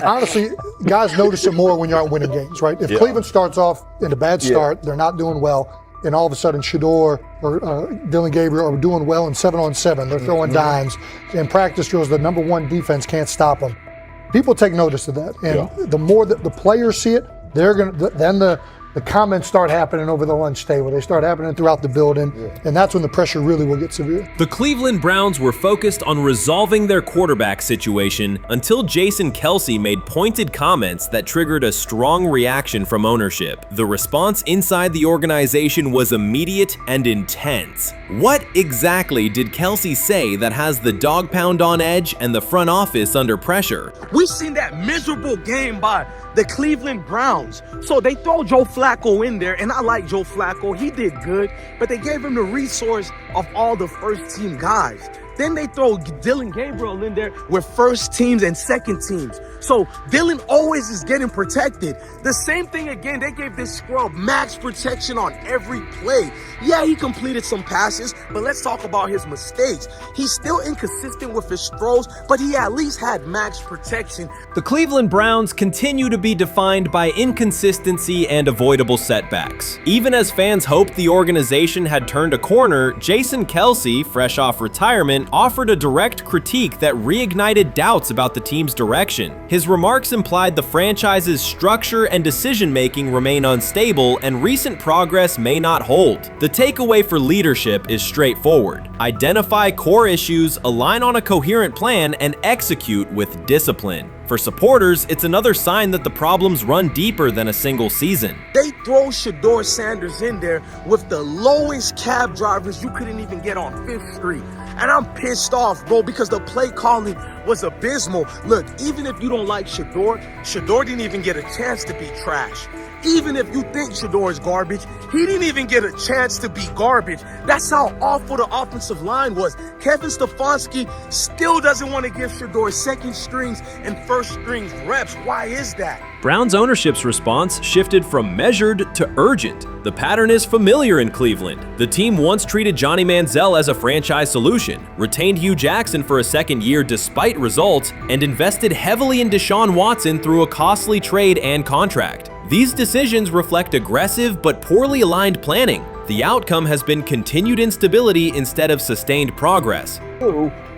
honestly, guys notice it more when you're out winning games, right? If Cleveland starts off in a bad start, they're not doing well, and all of a sudden Shedeur or Dillon Gabriel are doing well in 7-on-7, they're throwing dimes, and practice drills, the number one defense can't stop them. People take notice of that, and the more that the players see it, they're gonna then the comments start happening over the lunch table. They start happening throughout the building, and that's when the pressure really will get severe. The Cleveland Browns were focused on resolving their quarterback situation until Jason Kelce made pointed comments that triggered a strong reaction from ownership. The response inside the organization was immediate and intense. What exactly did Kelce say that has the dog pound on edge and the front office under pressure? We've seen that miserable game by the Cleveland Browns. So they throw Joe Flacco in there, and I like Joe Flacco. He did good, but they gave him the resource of all the first-team guys. Then they throw Dillon Gabriel in there with first teams and second teams. So Dillon always is getting protected. The same thing again, they gave this scrub max protection on every play. Yeah, he completed some passes, but let's talk about his mistakes. He's still inconsistent with his throws, but he at least had max protection. The Cleveland Browns continue to be defined by inconsistency and avoidable setbacks. Even as fans hoped the organization had turned a corner, Jason Kelce, fresh off retirement, offered a direct critique that reignited doubts about the team's direction. His remarks implied the franchise's structure and decision-making remain unstable and recent progress may not hold. The takeaway for leadership is straightforward. Identify core issues, align on a coherent plan, and execute with discipline. For supporters, it's another sign that the problems run deeper than a single season. They throw Shedeur Sanders in there with the lowest cab drivers you couldn't even get on 5th Street. And I'm pissed off, bro, because the play calling was abysmal. Look, even if you don't like Shedeur didn't even get a chance to be trash. Even if you think Shedeur is garbage, he didn't even get a chance to be garbage. That's how awful the offensive line was. Kevin Stefanski still doesn't want to give Shedeur second strings and first strings reps. Why is that? Browns ownership's response shifted from measured to urgent. The pattern is familiar in Cleveland. The team once treated Johnny Manziel as a franchise solution, retained Hugh Jackson for a second year despite results, and invested heavily in Deshaun Watson through a costly trade and contract. These decisions reflect aggressive but poorly aligned planning. The outcome has been continued instability instead of sustained progress.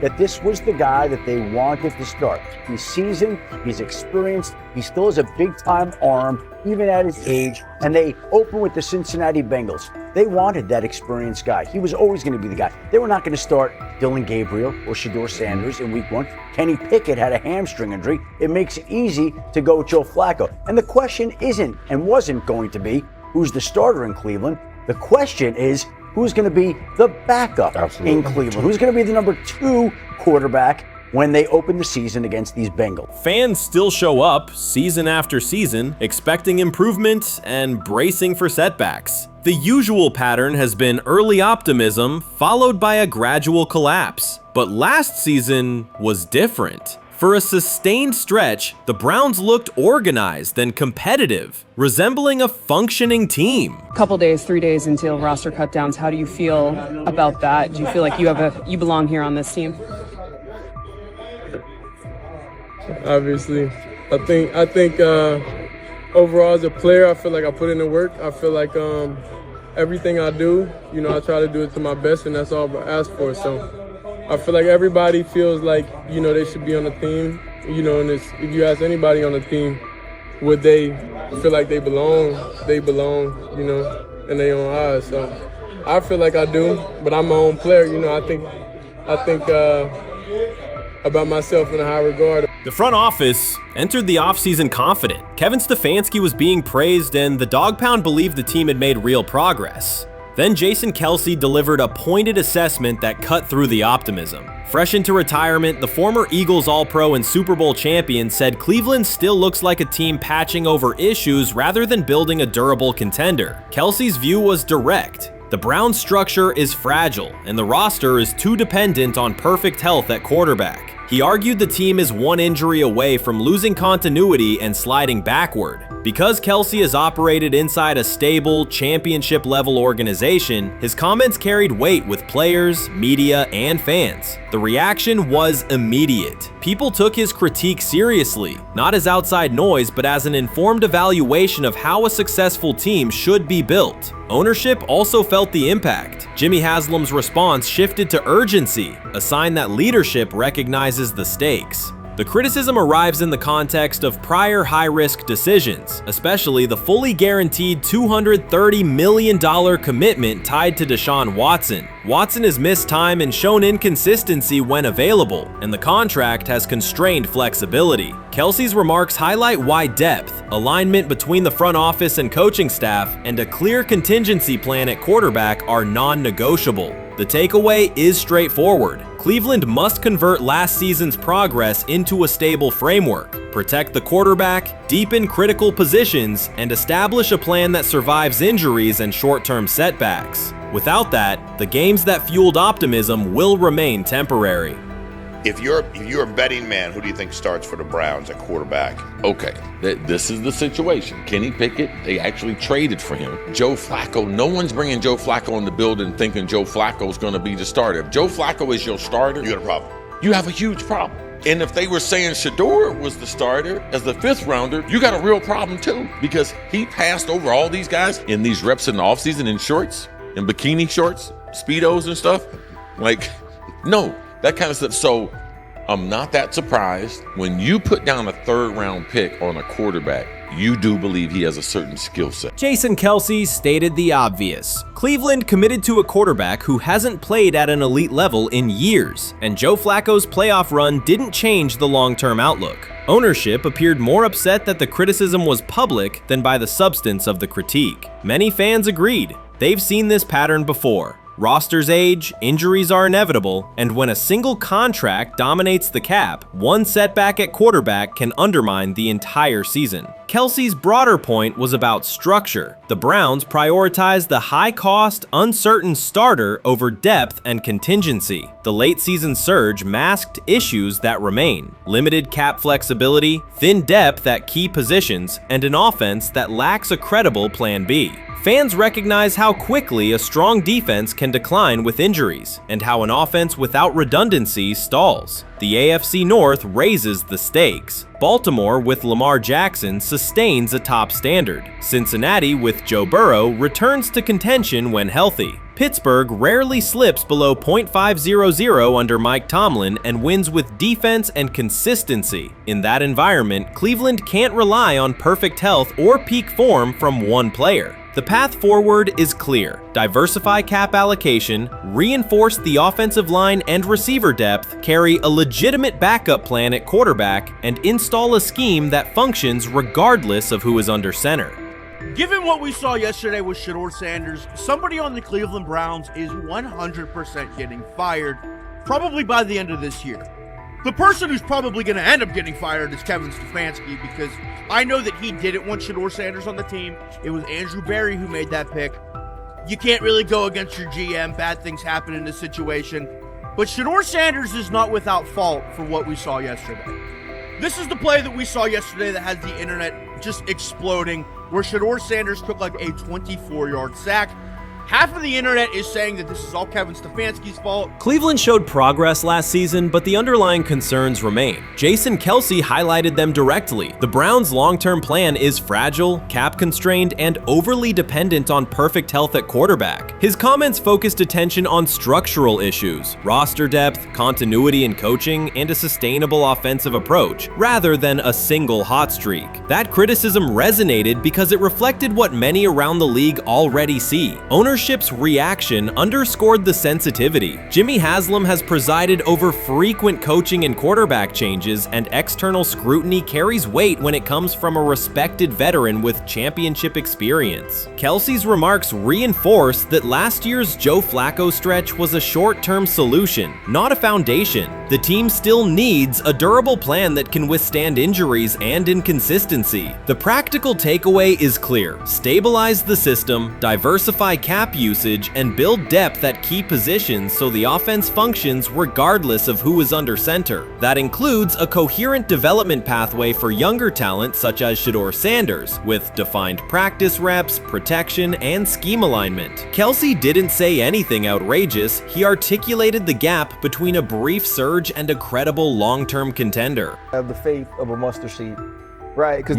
That this was the guy that they wanted to start. He's seasoned, he's experienced, he still has a big-time arm, even at his age, and they open with the Cincinnati Bengals. They wanted that experienced guy. He was always going to be the guy. They were not going to start Dillon Gabriel or Shedeur Sanders in week 1. Kenny Pickett had a hamstring injury. It makes it easy to go with Joe Flacco. And the question isn't and wasn't going to be who's the starter in Cleveland. The question is, who's going to be the backup in Cleveland? Who's going to be the number 2 quarterback when they open the season against these Bengals? Fans still show up season after season, expecting improvement and bracing for setbacks. The usual pattern has been early optimism followed by a gradual collapse. But last season was different. For a sustained stretch, the Browns looked organized and competitive, resembling a functioning team. Couple days, 3 days until roster cutdowns, how do you feel about that? Do you feel like you belong here on this team? Obviously, I think overall as a player, I feel like I put in the work. I feel like everything I do, I try to do it to my best, and that's all I ask for. So I feel like everybody feels like, they should be on the team, and if you ask anybody on the team, would they feel like they belong, in their own eyes. So I feel like I do, but I'm my own player, I think about myself in a high regard. The front office entered the offseason confident. Kevin Stefanski was being praised, and the Dog Pound believed the team had made real progress. Then Jason Kelce delivered a pointed assessment that cut through the optimism. Fresh into retirement, the former Eagles All-Pro and Super Bowl champion said Cleveland still looks like a team patching over issues rather than building a durable contender. Kelce's view was direct. The Browns' structure is fragile, and the roster is too dependent on perfect health at quarterback. He argued the team is one injury away from losing continuity and sliding backward. Because Kelce has operated inside a stable, championship-level organization, his comments carried weight with players, media, and fans. The reaction was immediate. People took his critique seriously, not as outside noise, but as an informed evaluation of how a successful team should be built. Ownership also felt the impact. Jimmy Haslam's response shifted to urgency, a sign that leadership recognizes the stakes. The criticism arrives in the context of prior high-risk decisions, especially the fully guaranteed $230 million commitment tied to Deshaun Watson. Watson has missed time and shown inconsistency when available, and the contract has constrained flexibility. Kelce's remarks highlight why depth, alignment between the front office and coaching staff, and a clear contingency plan at quarterback are non-negotiable. The takeaway is straightforward. Cleveland must convert last season's progress into a stable framework, protect the quarterback, deepen critical positions, and establish a plan that survives injuries and short-term setbacks. Without that, the games that fueled optimism will remain temporary. If you're a betting man, who do you think starts for the Browns at quarterback? Okay, this is the situation. Kenny Pickett, they actually traded for him. Joe Flacco, no one's bringing Joe Flacco in the building thinking Joe Flacco's going to be the starter. If Joe Flacco is your starter, You got a problem. you have a huge problem. And if they were saying Shedeur was the starter as the 5th rounder, you got a real problem too, because he passed over all these guys in these reps in the offseason in shorts, in bikini shorts, Speedos and stuff. Like, no. That kind of stuff. So I'm not that surprised when you put down a 3rd round pick on a quarterback. You do believe he has a certain skill set. Jason Kelce stated the obvious. Cleveland committed to a quarterback who hasn't played at an elite level in years, and Joe Flacco's playoff run didn't change the long-term outlook. Ownership appeared more upset that the criticism was public than by the substance of the critique. Many fans agreed. They've seen this pattern before. Rosters age, injuries are inevitable, and when a single contract dominates the cap, one setback at quarterback can undermine the entire season. Kelce's broader point was about structure. The Browns prioritized the high-cost, uncertain starter over depth and contingency. The late-season surge masked issues that remain: limited cap flexibility, thin depth at key positions, and an offense that lacks a credible plan B. Fans recognize how quickly a strong defense can decline with injuries, and how an offense without redundancy stalls. The AFC North raises the stakes. Baltimore with Lamar Jackson sustains a top standard. Cincinnati with Joe Burrow returns to contention when healthy. Pittsburgh rarely slips below .500 under Mike Tomlin and wins with defense and consistency. In that environment, Cleveland can't rely on perfect health or peak form from one player. The path forward is clear. Diversify cap allocation, reinforce the offensive line and receiver depth, carry a legitimate backup plan at quarterback, and install a scheme that functions regardless of who is under center. Given what we saw yesterday with Shedeur Sanders, somebody on the Cleveland Browns is 100% getting fired, probably by the end of this year. The person who's probably going to end up getting fired is Kevin Stefanski, because I know that he didn't want Shedeur Sanders on the team. It was Andrew Berry who made that pick. You can't really go against your GM. Bad things happen in this situation. But Shedeur Sanders is not without fault for what we saw yesterday. This is the play that we saw yesterday that has the internet just exploding, where Shedeur Sanders took like a 24-yard sack. Half of the internet is saying that this is all Kevin Stefanski's fault. Cleveland showed progress last season, but the underlying concerns remain. Jason Kelce highlighted them directly. The Browns' long-term plan is fragile, cap-constrained, and overly dependent on perfect health at quarterback. His comments focused attention on structural issues, roster depth, continuity in coaching, and a sustainable offensive approach, rather than a single hot streak. That criticism resonated because it reflected what many around the league already see. Ownership's reaction underscored the sensitivity. Jimmy Haslam has presided over frequent coaching and quarterback changes, and external scrutiny carries weight when it comes from a respected veteran with championship experience. Kelce's remarks reinforce that last year's Joe Flacco stretch was a short-term solution, not a foundation. The team still needs a durable plan that can withstand injuries and inconsistency. The practical takeaway is clear: stabilize the system, diversify cap snap usage and build depth at key positions so the offense functions regardless of who is under center. That includes a coherent development pathway for younger talent such as Shedeur Sanders, with defined practice reps, protection, and scheme alignment. Kelce didn't say anything outrageous. He articulated the gap between a brief surge and a credible long-term contender. I have the faith of a mustard seed, right? Because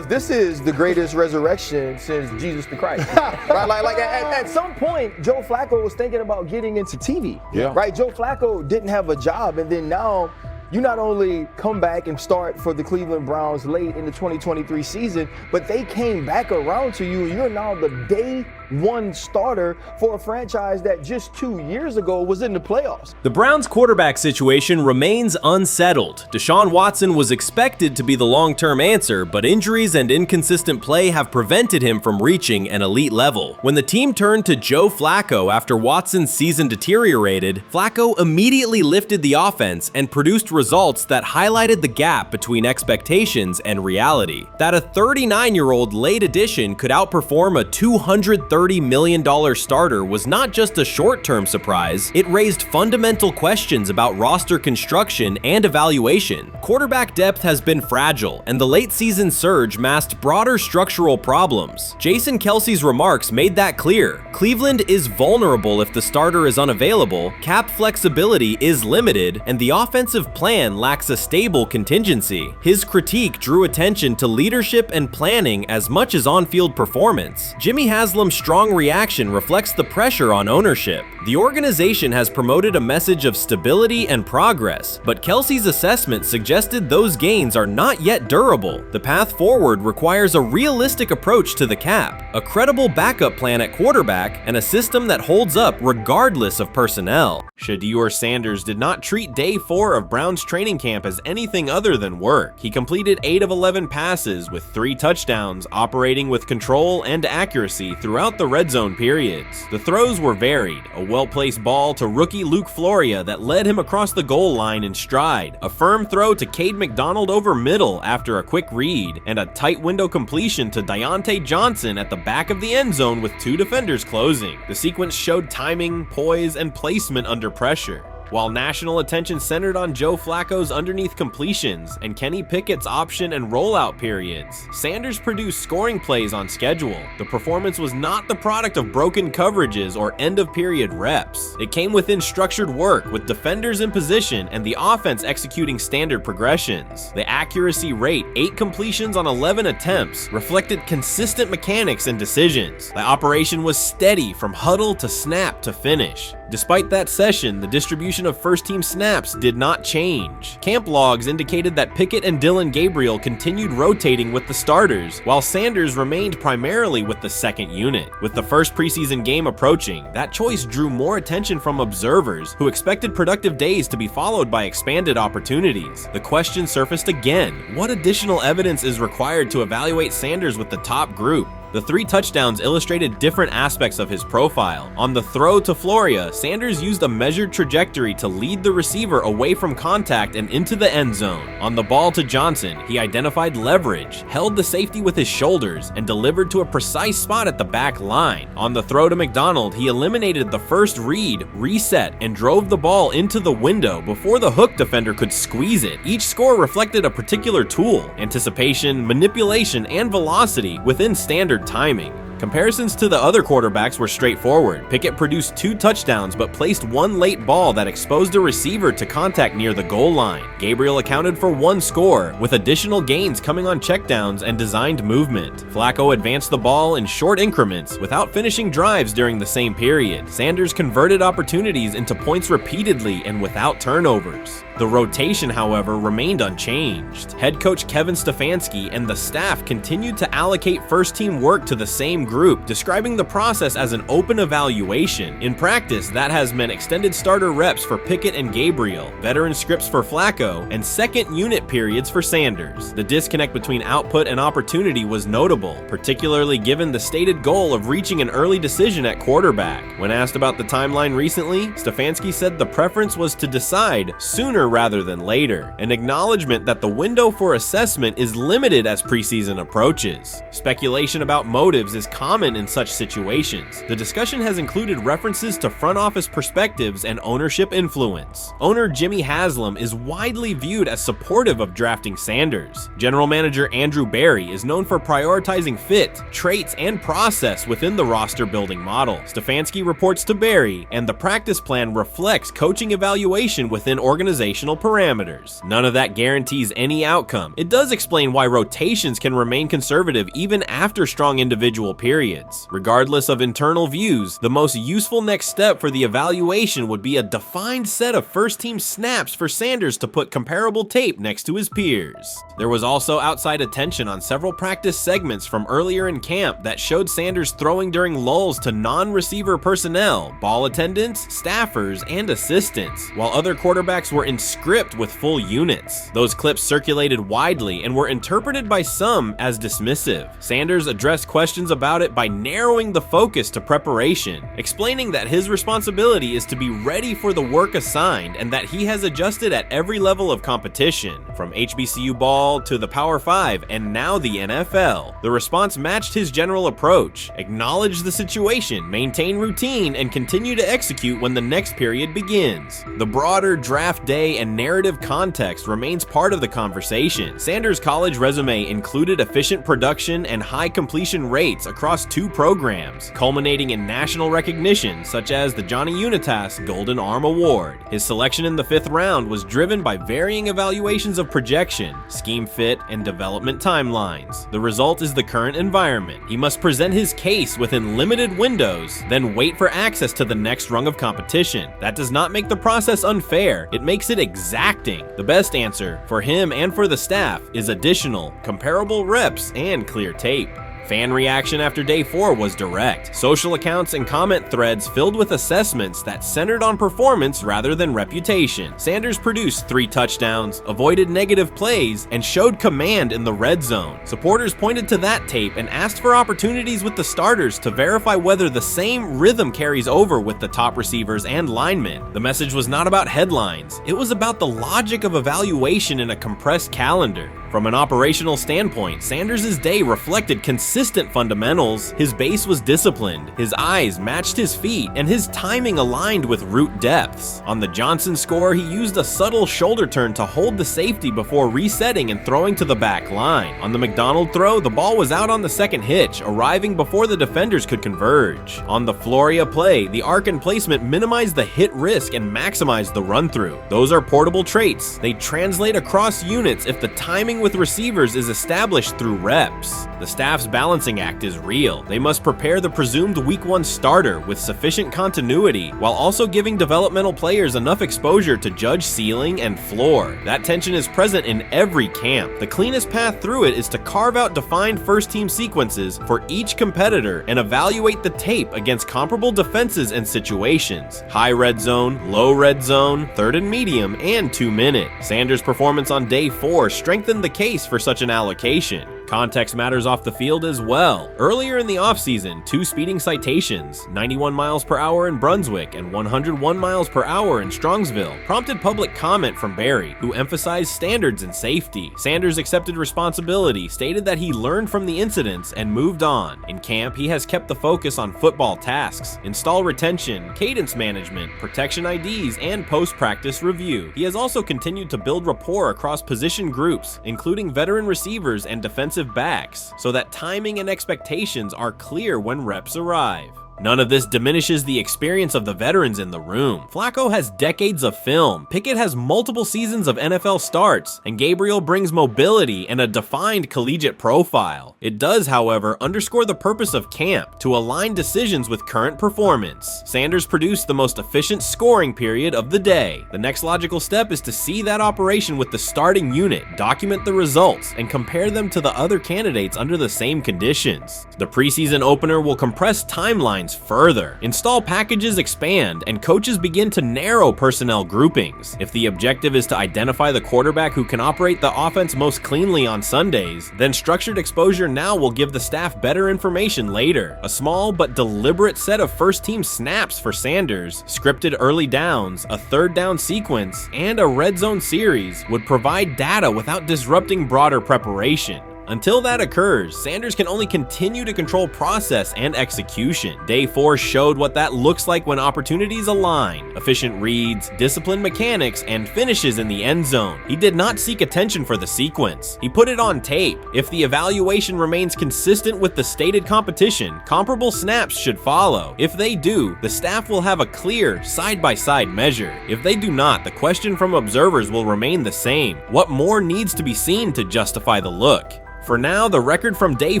this is the greatest resurrection since Jesus the Christ, right? Like at some point, Joe Flacco was thinking about getting into TV, right? Joe Flacco didn't have a job, and then now you not only come back and start for the Cleveland Browns late in the 2023 season, but they came back around to you, and you're now the day one starter for a franchise that just 2 years ago was in the playoffs. The Browns' quarterback situation remains unsettled. Deshaun Watson was expected to be the long-term answer, but injuries and inconsistent play have prevented him from reaching an elite level. When the team turned to Joe Flacco after Watson's season deteriorated, Flacco immediately lifted the offense and produced results that highlighted the gap between expectations and reality. That a 39-year-old late addition could outperform a $230 million starter was not just a short-term surprise, it raised fundamental questions about roster construction and evaluation. Quarterback depth has been fragile, and the late-season surge masked broader structural problems. Jason Kelce's remarks made that clear. Cleveland is vulnerable if the starter is unavailable, cap flexibility is limited, and the offensive plan lacks a stable contingency. His critique drew attention to leadership and planning as much as on-field performance. Jimmy Haslam's strong reaction reflects the pressure on ownership. The organization has promoted a message of stability and progress, but Kelce's assessment suggested those gains are not yet durable. The path forward requires a realistic approach to the cap, a credible backup plan at quarterback, and a system that holds up regardless of personnel. Shedeur Sanders did not treat day 4 of Browns training camp as anything other than work. He completed 8 of 11 passes with 3 touchdowns, operating with control and accuracy throughout the red zone periods. The throws were varied, a well-placed ball to rookie Luke Floria that led him across the goal line in stride, a firm throw to Cade McDonald over middle after a quick read, and a tight window completion to Deontay Johnson at the back of the end zone with 2 defenders closing. The sequence showed timing, poise, and placement under pressure. While national attention centered on Joe Flacco's underneath completions and Kenny Pickett's option and rollout periods, Sanders produced scoring plays on schedule. The performance was not the product of broken coverages or end-of-period reps. It came within structured work with defenders in position and the offense executing standard progressions. The accuracy rate, 8 completions on 11 attempts, reflected consistent mechanics and decisions. The operation was steady from huddle to snap to finish. Despite that session, the distribution of first-team snaps did not change. Camp logs indicated that Pickett and Dillon Gabriel continued rotating with the starters, while Sanders remained primarily with the second unit. With the first preseason game approaching, that choice drew more attention from observers who expected productive days to be followed by expanded opportunities. The question surfaced again: what additional evidence is required to evaluate Sanders with the top group? The 3 touchdowns illustrated different aspects of his profile. On the throw to Floria, Sanders used a measured trajectory to lead the receiver away from contact and into the end zone. On the ball to Johnson, he identified leverage, held the safety with his shoulders, and delivered to a precise spot at the back line. On the throw to McDonald, he eliminated the first read, reset, and drove the ball into the window before the hook defender could squeeze it. Each score reflected a particular tool: anticipation, manipulation, and velocity within standard timing. Comparisons to the other quarterbacks were straightforward. Pickett produced 2 touchdowns but placed 1 late ball that exposed a receiver to contact near the goal line. Gabriel accounted for 1 score, with additional gains coming on checkdowns and designed movement. Flacco advanced the ball in short increments without finishing drives during the same period. Sanders converted opportunities into points repeatedly and without turnovers. The rotation, however, remained unchanged. Head coach Kevin Stefanski and the staff continued to allocate first-team work to the same group, describing the process as an open evaluation. In practice, that has meant extended starter reps for Pickett and Gabriel, veteran scripts for Flacco, and second unit periods for Sanders. The disconnect between output and opportunity was notable, particularly given the stated goal of reaching an early decision at quarterback. When asked about the timeline recently, Stefanski said the preference was to decide sooner sooner rather than later, an acknowledgement that the window for assessment is limited as preseason approaches. Speculation about motives is common in such situations. The discussion has included references to front office perspectives and ownership influence. Owner Jimmy Haslam is widely viewed as supportive of drafting Sanders. General manager Andrew Berry is known for prioritizing fit, traits, and process within the roster building model. Stefanski reports to Berry, and the practice plan reflects coaching evaluation within organizational parameters. None of that guarantees any outcome. It does explain why rotations can remain conservative even after strong individual periods. Regardless of internal views, the most useful next step for the evaluation would be a defined set of first-team snaps for Sanders to put comparable tape next to his peers. There was also outside attention on several practice segments from earlier in camp that showed Sanders throwing during lulls to non-receiver personnel, ball attendants, staffers, and assistants, while other quarterbacks were in script with full units. Those clips circulated widely and were interpreted by some as dismissive. Sanders addressed questions about it by narrowing the focus to preparation, explaining that his responsibility is to be ready for the work assigned and that he has adjusted at every level of competition, from HBCU ball to the Power 5 and now the NFL. The response matched his general approach: acknowledge the situation, maintain routine, and continue to execute when the next period begins. The broader draft day and narrative context remains part of the conversation. Sanders' college resume included efficient production and high completion rates across 2 programs, culminating in national recognition such as the Johnny Unitas Golden Arm Award. His selection in the 5th round was driven by varying evaluations of projection, scheme fit, and development timelines. The result is the current environment. He must present his case within limited windows, then wait for access to the next rung of competition. That does not make the process unfair, it makes it exacting. The best answer, for him and for the staff, is additional, comparable reps and clear tape. Fan reaction after day 4 was direct. Social accounts and comment threads filled with assessments that centered on performance rather than reputation. Sanders produced 3 touchdowns, avoided negative plays, and showed command in the red zone. Supporters pointed to that tape and asked for opportunities with the starters to verify whether the same rhythm carries over with the top receivers and linemen. The message was not about headlines. It was about the logic of evaluation in a compressed calendar. From an operational standpoint, Sanders' day reflected consistent fundamentals. His base was disciplined, his eyes matched his feet, and his timing aligned with route depths. On the Johnson score, he used a subtle shoulder turn to hold the safety before resetting and throwing to the back line. On the McDonald throw, the ball was out on the second hitch, arriving before the defenders could converge. On the Floria play, the arc and placement minimized the hit risk and maximized the run-through. Those are portable traits. They translate across units if the timing with receivers is established through reps. The staff's balancing act is real. They must prepare the presumed week 1 starter with sufficient continuity while also giving developmental players enough exposure to judge ceiling and floor. That tension is present in every camp. The cleanest path through it is to carve out defined first-team sequences for each competitor and evaluate the tape against comparable defenses and situations: high red zone, low red zone, 3rd and medium, and 2-minute. Sanders' performance on day 4 strengthened the case for such an allocation. Context matters off the field as well. Earlier in the offseason, 2 speeding citations, 91 miles per hour in Brunswick and 101 miles per hour in Strongsville, prompted public comment from Berry, who emphasized standards and safety. Sanders accepted responsibility, stated that he learned from the incidents and moved on. In camp, he has kept the focus on football tasks, install retention, cadence management, protection IDs, and post-practice review. He has also continued to build rapport across position groups, including veteran receivers and defensive backs, so that timing and expectations are clear when reps arrive. None of this diminishes the experience of the veterans in the room. Flacco has decades of film, Pickett has multiple seasons of NFL starts, and Gabriel brings mobility and a defined collegiate profile. It does, however, underscore the purpose of camp, to align decisions with current performance. Sanders produced the most efficient scoring period of the day. The next logical step is to see that operation with the starting unit, document the results, and compare them to the other candidates under the same conditions. The preseason opener will compress timelines lines further. Install packages expand, and coaches begin to narrow personnel groupings. If the objective is to identify the quarterback who can operate the offense most cleanly on Sundays, then structured exposure now will give the staff better information later. A small but deliberate set of first-team snaps for Sanders, scripted early downs, a third down sequence, and a red zone series would provide data without disrupting broader preparation. Until that occurs, Sanders can only continue to control process and execution. Day 4 showed what that looks like when opportunities align. Efficient reads, disciplined mechanics, and finishes in the end zone. He did not seek attention for the sequence. He put it on tape. If the evaluation remains consistent with the stated competition, comparable snaps should follow. If they do, the staff will have a clear, side-by-side measure. If they do not, the question from observers will remain the same. What more needs to be seen to justify the look? For now, the record from day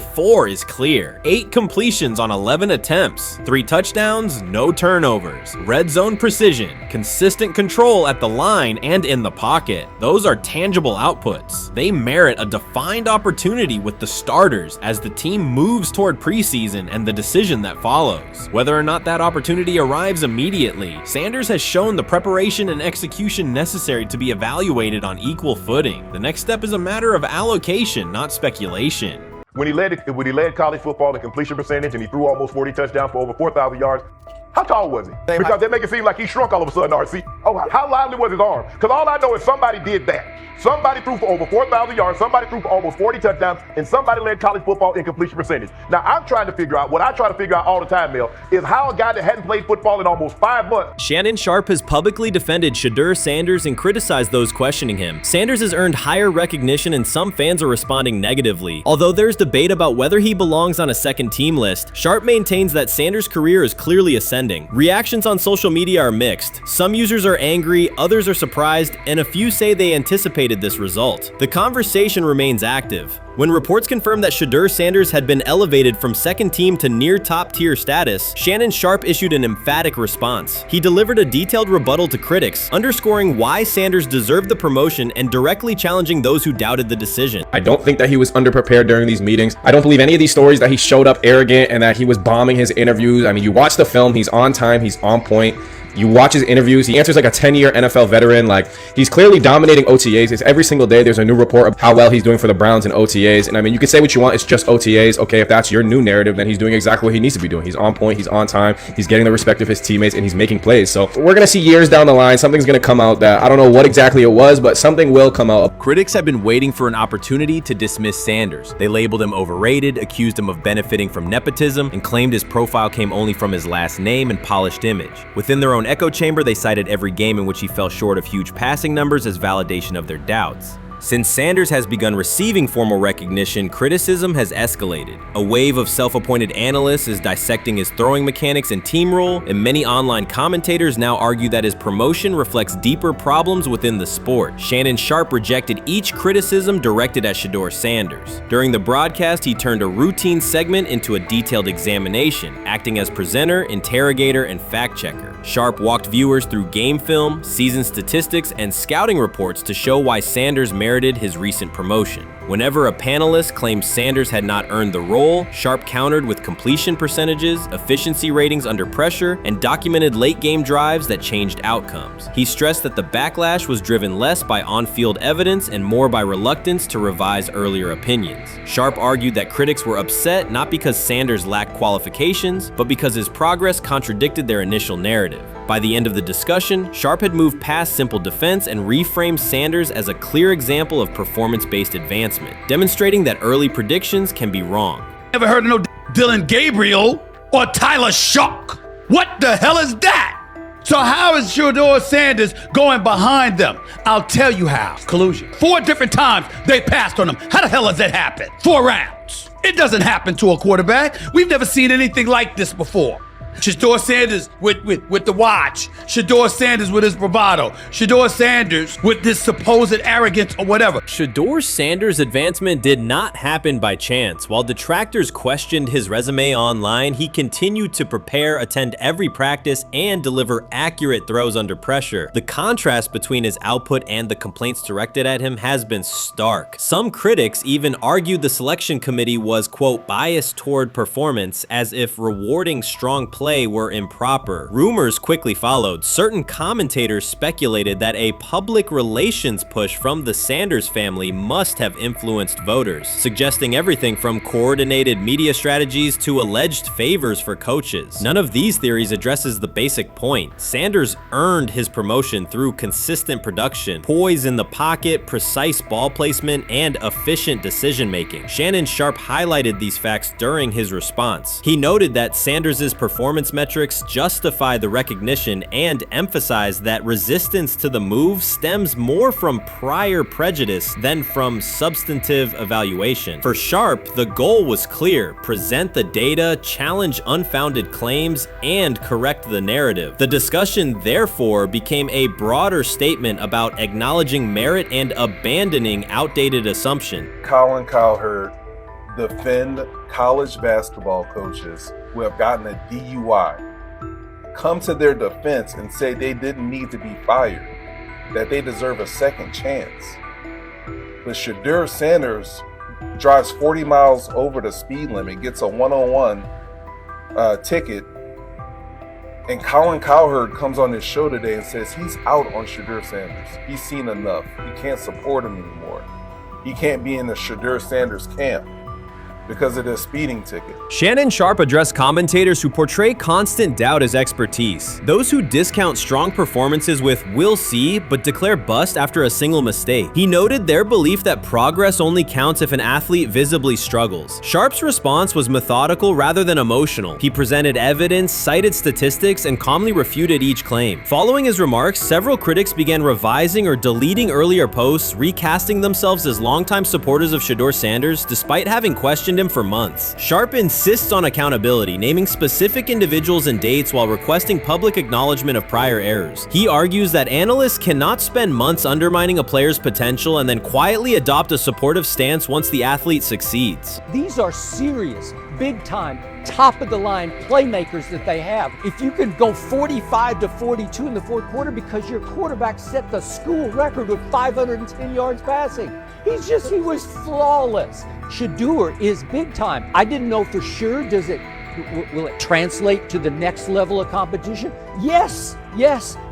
4 is clear. 8 completions on 11 attempts, 3 touchdowns, no turnovers, red zone precision, consistent control at the line and in the pocket. Those are tangible outputs. They merit a defined opportunity with the starters as the team moves toward preseason and the decision that follows. Whether or not that opportunity arrives immediately, Sanders has shown the preparation and execution necessary to be evaluated on equal footing. The next step is a matter of allocation, not speculation. When he led college football in completion percentage and he threw almost 40 touchdowns for over 4,000 yards, how tall was he? Because they make it seem like he shrunk all of a sudden, RC. Oh, how lively was his arm? Because all I know is somebody did that. Somebody threw for over 4,000 yards, somebody threw for almost 40 touchdowns, and somebody led college football in completion percentage. Now, I'm trying to figure out, what I try to figure out all the time, Mel, is how a guy that hadn't played football in almost 5 months. Shannon Sharpe has publicly defended Shedeur Sanders and criticized those questioning him. Sanders has earned higher recognition and some fans are responding negatively. Although there's debate about whether he belongs on a second team list, Sharpe maintains that Sanders' career is clearly ascending. Reactions on social media are mixed. Some users are angry, others are surprised, and a few say they anticipated this result. The conversation remains active. When reports confirmed that Shedeur Sanders had been elevated from second team to near top tier status, Shannon Sharpe issued an emphatic response. He delivered a detailed rebuttal to critics, underscoring why Sanders deserved the promotion and directly challenging those who doubted the decision. I don't think that he was underprepared during these meetings. I don't believe any of these stories that he showed up arrogant and that he was bombing his interviews. I mean, you watch the film, he's on time, he's on point. You watch his interviews, he answers like a 10-year NFL veteran. Like, he's clearly dominating OTAs. It's every single day there's a new report of how well he's doing for the Browns in OTAs. And I mean, you can say what you want, it's just OTAs. Okay, if that's your new narrative, then he's doing exactly what he needs to be doing. He's on point, he's on time, he's getting the respect of his teammates, and he's making plays. So we're gonna see years down the line, something's gonna come out that I don't know what exactly it was, but something will come out. Critics have been waiting for an opportunity to dismiss Sanders. They labeled him overrated, accused him of benefiting from nepotism, and claimed his profile came only from his last name and polished image. Within their own echo chamber, they cited every game in which he fell short of huge passing numbers as validation of their doubts. Since Sanders has begun receiving formal recognition, criticism has escalated. A wave of self-appointed analysts is dissecting his throwing mechanics and team role, and many online commentators now argue that his promotion reflects deeper problems within the sport. Shannon Sharpe rejected each criticism directed at Shedeur Sanders. During the broadcast, he turned a routine segment into a detailed examination, acting as presenter, interrogator, and fact-checker. Sharpe walked viewers through game film, season statistics, and scouting reports to show why Sanders merited his recent promotion. Whenever a panelist claimed Sanders had not earned the role, Sharpe countered with completion percentages, efficiency ratings under pressure, and documented late-game drives that changed outcomes. He stressed that the backlash was driven less by on-field evidence and more by reluctance to revise earlier opinions. Sharpe argued that critics were upset not because Sanders lacked qualifications, but because his progress contradicted their initial narrative. By the end of the discussion, Sharpe had moved past simple defense and reframed Sanders as a clear example of performance-based advancement, demonstrating that early predictions can be wrong. Never heard of no Dylan Gabriel or Tyler Shock. What the hell is that? So how is Shedeur Sanders going behind them? I'll tell you how. Collusion. 4 different times they passed on him. How the hell does that happen? 4 rounds. It doesn't happen to a quarterback. We've never seen anything like this before. Shedeur Sanders with the watch. Shedeur Sanders with his bravado. Shedeur Sanders with this supposed arrogance or whatever. Shedeur Sanders' advancement did not happen by chance. While detractors questioned his resume online, he continued to prepare, attend every practice, and deliver accurate throws under pressure. The contrast between his output and the complaints directed at him has been stark. Some critics even argued the selection committee was, quote, biased toward performance, as if rewarding strong play were improper. Rumors quickly followed. Certain commentators speculated that a public relations push from the Sanders family must have influenced voters, suggesting everything from coordinated media strategies to alleged favors for coaches. None of these theories addresses the basic point. Sanders earned his promotion through consistent production, poise in the pocket, precise ball placement, and efficient decision-making. Shannon Sharpe highlighted these facts during his response. He noted that Sanders' performance metrics justify the recognition and emphasized that resistance to the move stems more from prior prejudice than from substantive evaluation. For Sharpe, the goal was clear: present the data, challenge unfounded claims, and correct the narrative. The discussion, therefore, became a broader statement about acknowledging merit and abandoning outdated assumption. Colin Cowherd defend college basketball coaches who have gotten a DUI, come to their defense and say they didn't need to be fired, that they deserve a second chance. But Shedeur Sanders drives 40 miles over the speed limit, gets a one-on-one ticket, and Colin Cowherd comes on his show today and says he's out on Shedeur Sanders. He's seen enough. He can't support him anymore. He can't be in the Shedeur Sanders camp because of the speeding ticket. Shannon Sharpe addressed commentators who portray constant doubt as expertise. Those who discount strong performances with "we'll see," but declare bust after a single mistake. He noted their belief that progress only counts if an athlete visibly struggles. Sharpe's response was methodical rather than emotional. He presented evidence, cited statistics, and calmly refuted each claim. Following his remarks, several critics began revising or deleting earlier posts, recasting themselves as longtime supporters of Shedeur Sanders despite having questioned him for months. Sharpe insists on accountability, naming specific individuals and dates while requesting public acknowledgement of prior errors. He argues that analysts cannot spend months undermining a player's potential and then quietly adopt a supportive stance once the athlete succeeds. These are serious, big-time, top-of-the-line playmakers that they have. If you can go 45 to 42 in the fourth quarter because your quarterback set the school record with 510 yards passing. He was flawless. Shedeur is big time. I didn't know for sure, will it translate to the next level of competition? Yes,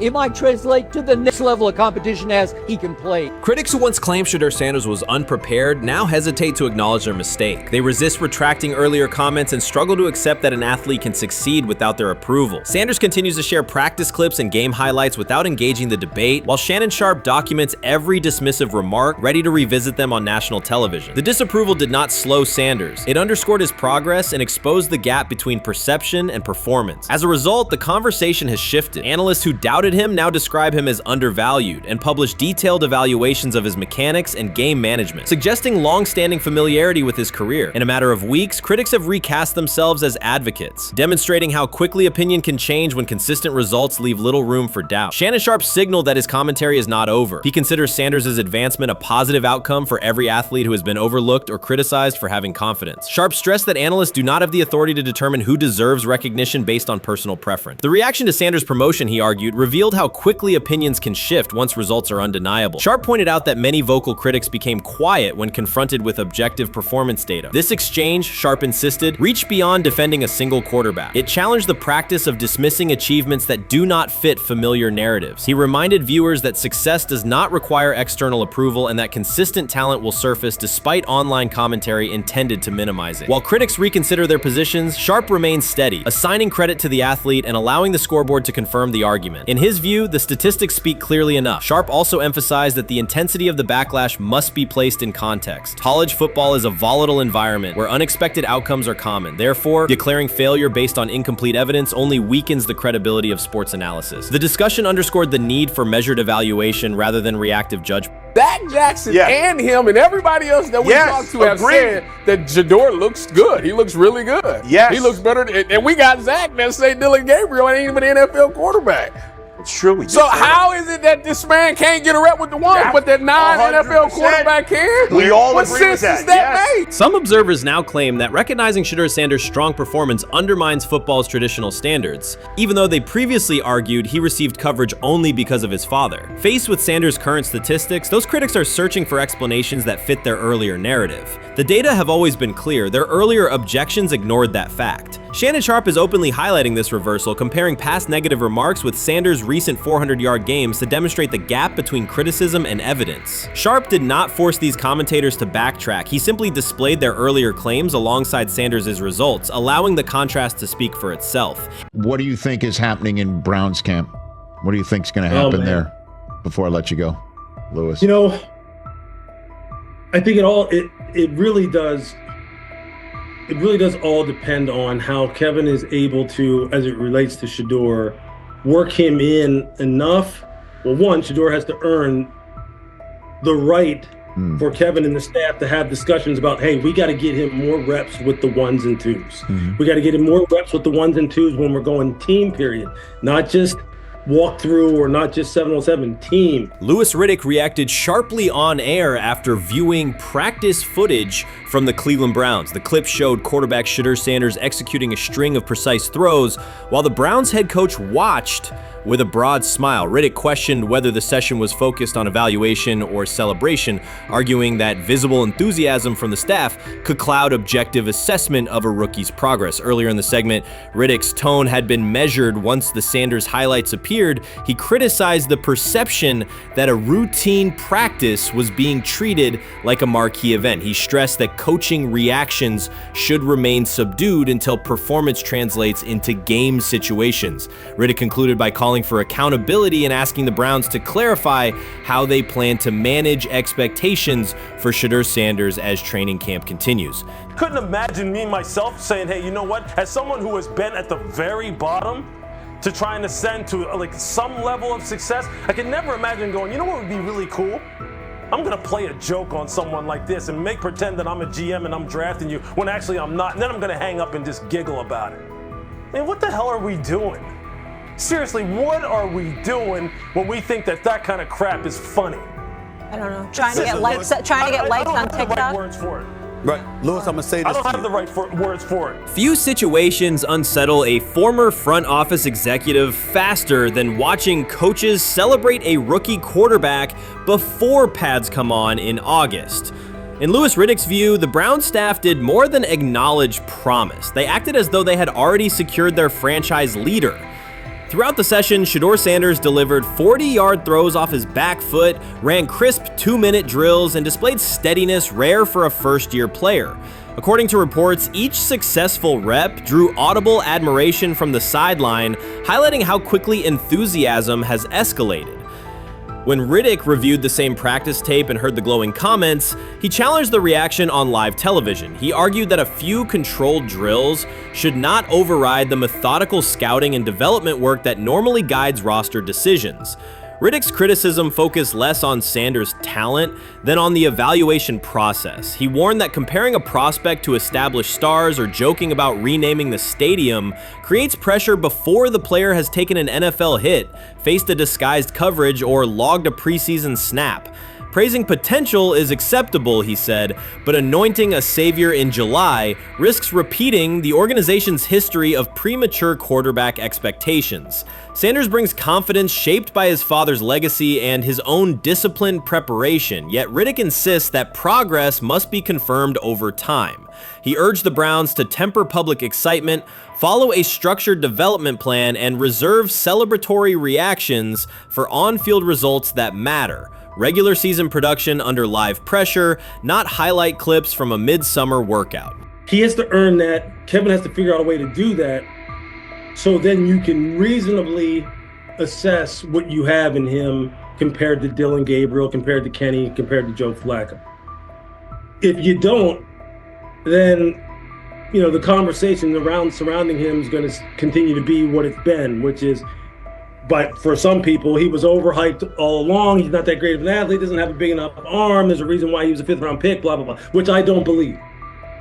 it might translate to the next level of competition as he can play. Critics who once claimed Shedeur Sanders was unprepared now hesitate to acknowledge their mistake. They resist retracting earlier comments and struggle to accept that an athlete can succeed without their approval. Sanders continues to share practice clips and game highlights without engaging the debate, while Shannon Sharpe documents every dismissive remark, ready to revisit them on national television. The disapproval did not slow Sanders. It underscored his progress and exposed the gap between perception and performance. As a result, the conversation has shifted. Analysts who doubted him now describe him as undervalued and publish detailed evaluations of his mechanics and game management, suggesting long-standing familiarity with his career. In a matter of weeks, critics have recast themselves as advocates, demonstrating how quickly opinion can change when consistent results leave little room for doubt. Shannon Sharpe signaled that his commentary is not over. He considers Sanders' advancement a positive outcome for every athlete who has been overlooked or criticized for having confidence. Sharpe stressed that analysts do not have the authority to determine who deserves recognition based on personal preference. The reaction to Sanders' promotion, he argued, revealed how quickly opinions can shift once results are undeniable. Sharpe pointed out that many vocal critics became quiet when confronted with objective performance data. This exchange, Sharpe insisted, reached beyond defending a single quarterback. It challenged the practice of dismissing achievements that do not fit familiar narratives. He reminded viewers that success does not require external approval and that consistent talent will surface despite online commentary intended to minimize it. While critics reconsider their positions, Sharpe remains steady, assigning credit to the athlete and allowing the scoreboard to confirm the argument. In his view, the statistics speak clearly enough. Sharpe also emphasized that the intensity of the backlash must be placed in context. College football is a volatile environment where unexpected outcomes are common. Therefore, declaring failure based on incomplete evidence only weakens the credibility of sports analysis. The discussion underscored the need for measured evaluation rather than reactive judgment. Dak Jackson and him and everybody else that we talked to have said that Shedeur looks good. He looks really good. Yes. He looks better. And we got Zach that say Dylan Gabriel ain't even an NFL quarterback. It's true. So how is it that this man can't get a rep with the ones, but that non-NFL quarterback can? We all what agree with sense that. does that make? Some observers now claim that recognizing Shedeur Sanders' strong performance undermines football's traditional standards, even though they previously argued he received coverage only because of his father. Faced with Sanders' current statistics, those critics are searching for explanations that fit their earlier narrative. The data have always been clear. Their earlier objections ignored that fact. Shannon Sharpe is openly highlighting this reversal, comparing past negative remarks with Sanders' recent 400-yard games to demonstrate the gap between criticism and evidence. Sharpe did not force these commentators to backtrack. He simply displayed their earlier claims alongside Sanders' results, allowing the contrast to speak for itself. What do you think is happening in Browns camp? What do you think is going to happen there? Before I let you go, Lewis. You know, I think it really does. It really does all depend on how Kevin is able to, as it relates to Shedeur, work him in enough. Well, one, Shedeur has to earn the right for Kevin and the staff to have discussions about, hey, we got to get him more reps with the ones and twos. We got to get him more reps with the ones and twos when we're going team period, not just walk through or not just 7-on-7 team. Louis Riddick reacted sharply on air after viewing practice footage from the Cleveland Browns. The clip showed quarterback Shedeur Sanders executing a string of precise throws while the Browns head coach watched with a broad smile. Riddick questioned whether the session was focused on evaluation or celebration, arguing that visible enthusiasm from the staff could cloud objective assessment of a rookie's progress. Earlier in the segment, Riddick's tone had been measured once the Sanders highlights appeared. He criticized the perception that a routine practice was being treated like a marquee event. He stressed that coaching reactions should remain subdued until performance translates into game situations. Riddick concluded by calling for accountability and asking the Browns to clarify how they plan to manage expectations for Shedeur Sanders as training camp continues. Couldn't imagine me myself saying, hey, you know what? As someone who has been at the very bottom to try and ascend to like some level of success, I could never imagine going, you know what would be really cool? I'm gonna play a joke on someone like this and make pretend that I'm a GM and I'm drafting you when actually I'm not, and then I'm gonna hang up and just giggle about it. I mean, what the hell are we doing? Seriously, what are we doing when we think that that kind of crap is funny? I don't know. Trying to get likes on TikTok. I don't have the right words for it. Right, Lewis, I'm gonna say this. I don't have the right words for it. Few situations unsettle a former front office executive faster than watching coaches celebrate a rookie quarterback before pads come on in August. In Louis Riddick's view, the Browns staff did more than acknowledge promise. They acted as though they had already secured their franchise leader. Throughout the session, Shedeur Sanders delivered 40-yard throws off his back foot, ran crisp 2-minute drills, and displayed steadiness rare for a first-year player. According to reports, each successful rep drew audible admiration from the sideline, highlighting how quickly enthusiasm has escalated. When Riddick reviewed the same practice tape and heard the glowing comments, he challenged the reaction on live television. He argued that a few controlled drills should not override the methodical scouting and development work that normally guides roster decisions. Riddick's criticism focused less on Sanders' talent than on the evaluation process. He warned that comparing a prospect to established stars or joking about renaming the stadium creates pressure before the player has taken an NFL hit, faced a disguised coverage, or logged a preseason snap. Praising potential is acceptable, he said, but anointing a savior in July risks repeating the organization's history of premature quarterback expectations. Sanders brings confidence shaped by his father's legacy and his own disciplined preparation, yet Riddick insists that progress must be confirmed over time. He urged the Browns to temper public excitement, follow a structured development plan, and reserve celebratory reactions for on-field results that matter. Regular season production under live pressure, not highlight clips from a midsummer workout. He has to earn that. Kevin has to figure out a way to do that, so then you can reasonably assess what you have in him compared to Dylan Gabriel, compared to Kenny, compared to Joe Flacco. If you don't, then the conversation around surrounding him is going to continue to be what it's been, which is But for some people, he was overhyped all along. He's not that great of an athlete, doesn't have a big enough arm. There's a reason why he was a 5th-round pick, blah, blah, blah, which I don't believe.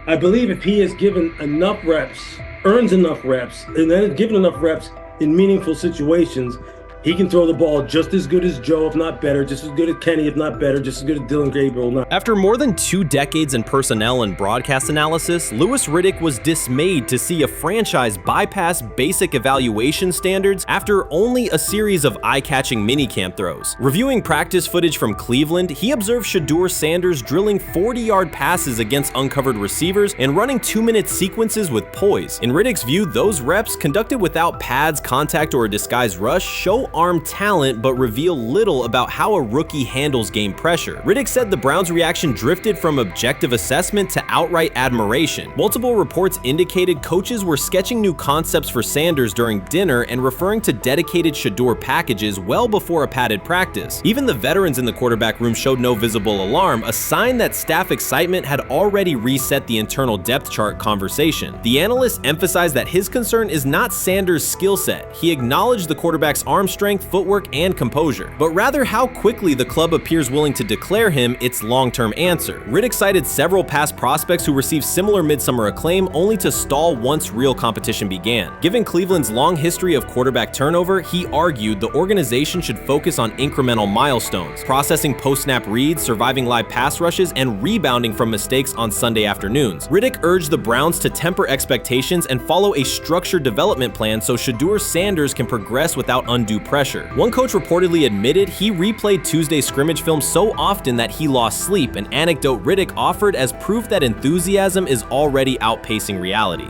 I believe if he is given enough reps, earns enough reps, and then is given enough reps in meaningful situations, he can throw the ball just as good as Joe, if not better, just as good as Kenny, if not better, just as good as Dylan Gabriel. After more than 2 decades in personnel and broadcast analysis, Louis Riddick was dismayed to see a franchise bypass basic evaluation standards after only a series of eye-catching minicamp throws. Reviewing practice footage from Cleveland, he observed Shedeur Sanders drilling 40-yard passes against uncovered receivers and running 2-minute sequences with poise. In Riddick's view, those reps, conducted without pads, contact, or a disguised rush, show arm talent but reveal little about how a rookie handles game pressure. Riddick said the Browns' reaction drifted from objective assessment to outright admiration. Multiple reports indicated coaches were sketching new concepts for Sanders during dinner and referring to dedicated Shedeur packages well before a padded practice. Even the veterans in the quarterback room showed no visible alarm, a sign that staff excitement had already reset the internal depth chart conversation. The analyst emphasized that his concern is not Sanders' skill set. He acknowledged the quarterback's arm strength, footwork, and composure, but rather how quickly the club appears willing to declare him its long-term answer. Riddick cited several past prospects who received similar midsummer acclaim only to stall once real competition began. Given Cleveland's long history of quarterback turnover, he argued the organization should focus on incremental milestones, processing post-snap reads, surviving live pass rushes, and rebounding from mistakes on Sunday afternoons. Riddick urged the Browns to temper expectations and follow a structured development plan so Shedeur Sanders can progress without undue pressure. One coach reportedly admitted he replayed Tuesday's scrimmage film so often that he lost sleep, an anecdote Riddick offered as proof that enthusiasm is already outpacing reality.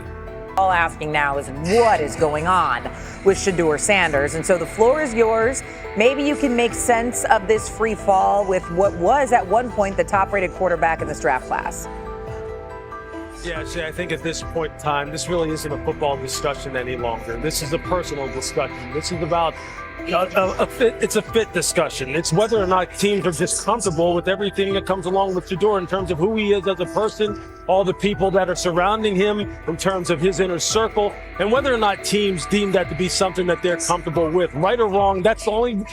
All asking now is what is going on with Shedeur Sanders, and so the floor is yours. Maybe you can make sense of this free fall with what was at one point the top-rated quarterback in this draft class. Yeah, see, I think at this point in time, this really isn't a football discussion any longer. This is a personal discussion. This is about it's a fit discussion. It's whether or not teams are just comfortable with everything that comes along with Shedeur in terms of who he is as a person, all the people that are surrounding him in terms of his inner circle, and whether or not teams deem that to be something that they're comfortable with. Right or wrong, that's the only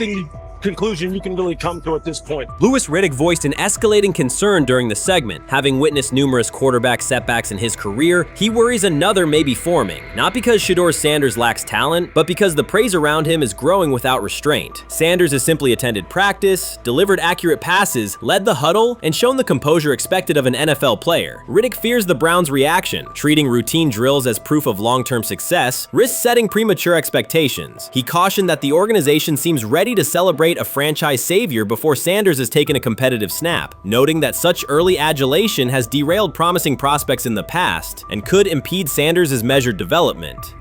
conclusion you can really come to at this point. Louis Riddick voiced an escalating concern during the segment. Having witnessed numerous quarterback setbacks in his career, he worries another may be forming, not because Shedeur Sanders lacks talent, but because the praise around him is growing without restraint. Sanders has simply attended practice, delivered accurate passes, led the huddle, and shown the composure expected of an NFL player. Riddick fears the Browns' reaction, treating routine drills as proof of long-term success, risks setting premature expectations. He cautioned that the organization seems ready to celebrate a franchise savior before Sanders has taken a competitive snap, noting that such early adulation has derailed promising prospects in the past and could impede Sanders' measured development.